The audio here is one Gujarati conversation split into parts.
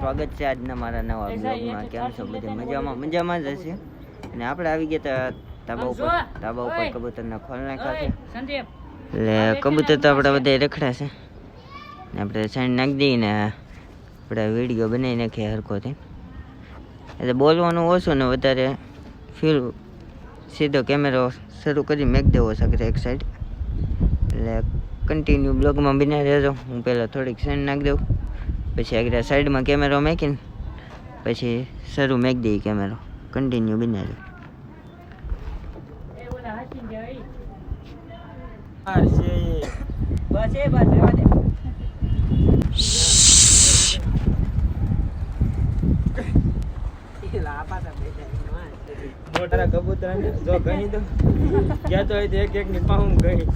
સ્વાગત છે આજના મારા નવા બ્લોગમાં. કેમ છો બધા? મજામાં જ હશે. અને આપણે આવી ગયા તાબા ઉપર કબૂતરના ખોલ નાખ્યા છે. એટલે કબૂતર તો આપણે બધા રખડા છે ને આપણે સાઈડ નાખી દઈએ ને આપણે વિડીયો બનાવી નાખીએ હરખોથી. એટલે બોલવાનું ઓછું ને વધારે ફીલ સીધો કેમેરો શરૂ કરી મેક દેવો શકે એક સાઈડ. એટલે કન્ટિન્યુ બ્લોગમાં બિના રહેજો. હું પહેલાં થોડીક સાઈડ નાખી દઉં, પછી આગળ સાઈડમાં કેમેરો મેકીને પછી શરૂ મેક દઈએ કેમેરો. કન્ટિન્યુ બિના રહે. મોટા કબૂતર જો ગણી દો ક્યાં તો એક એક ની પાઉં ગણી.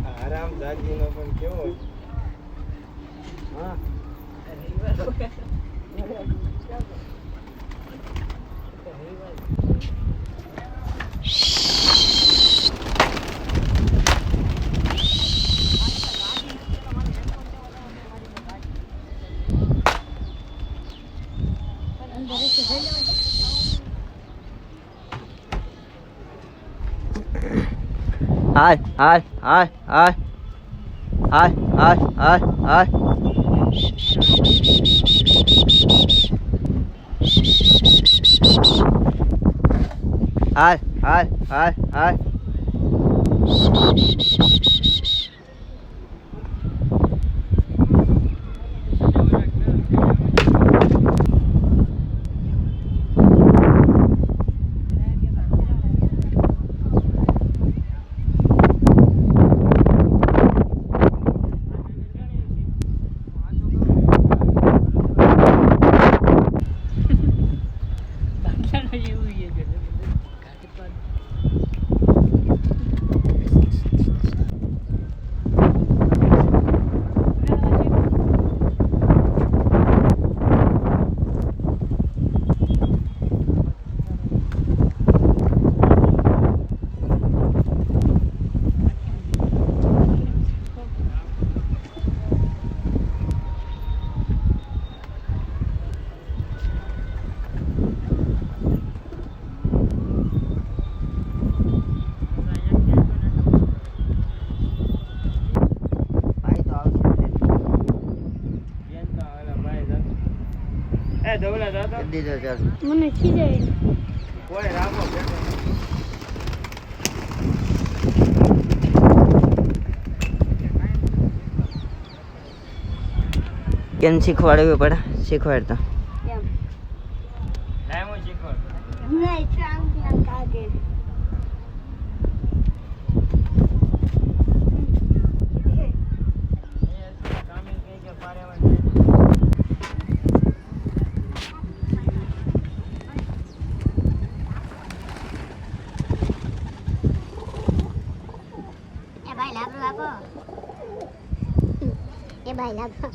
આરામ જાગી નો પણ કેવો હા હાલ હાલ હાલ હાલ હાલ હાલ હાલ હાલ. હાલ હાલ હાલ હાલ. મને ખીજાય કોઈ રામો કેમ શીખવાડવું પડે? શીખવાડતા રામો શીખવાડ નહીં ચાંગ કાગે એ ભાઈ લાગો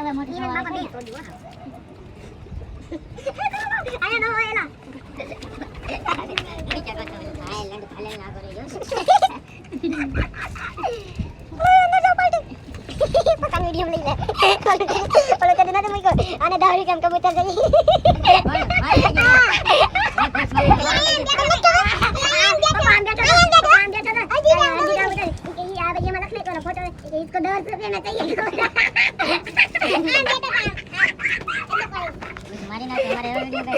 હવે મોટી થવા દે આયા નો એલા मीडियम ले ले बोलो कहते ना तुम को आने दावरी कम कबूतर चाहिए इसको 10 रुपए में चाहिए हमारे ना हमारे वीडियो पे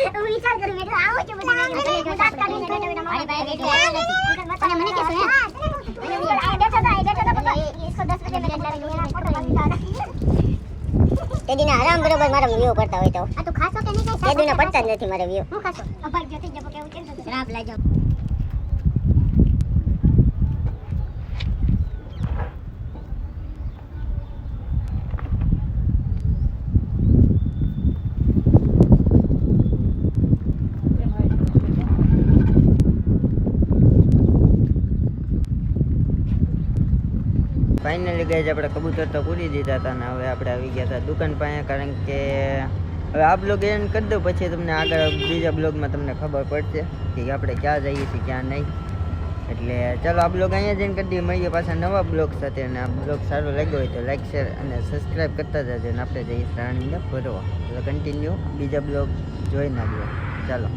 तो विचार करूं मैं तो आओ जो बता मजाक कर रही है हमारे भाई बेटे आया नहीं मैंने क्या सुना इसको 10 रुपए में मेरा फोटो તે દીના આરામ બરોબર મારો વ્યૂ પડતા હોય તો આ તો ખાસો કે નહીં કઈ તે દીના પડતા જ નથી મારો વ્યૂ હું ખાસો અભાગ જોતી જબો કેવું કેમ થતું રાપ લઈ જાવ ફાઇનલી ગાઈઝ આપણે કબૂતર તો પૂરી દીધા હતા ને હવે આપણે આવી ગયા હતા દુકાન પાસે કારણ કે હવે આ બ્લોગ એન્ડ કરી દઉં પછી તમને આગળ બીજા બ્લોગમાં તમને ખબર પડશે કે આપણે ક્યાં જઈએ છીએ ક્યાં નહીં એટલે ચાલો આ બ્લોગ અહીંયા જઈને કરી દઈએ મળીએ પાછા નવા બ્લોગ સાથે અને આ બ્લોગ સારો લાગ્યો હોય તો લાઈક શેર અને સબસ્ક્રાઈબ કરતા જજો અને આપણે જઈએ રાણીને ભરવા એટલે કન્ટિન્યુ બીજા બ્લોગ જોઈ નાખજો ચાલો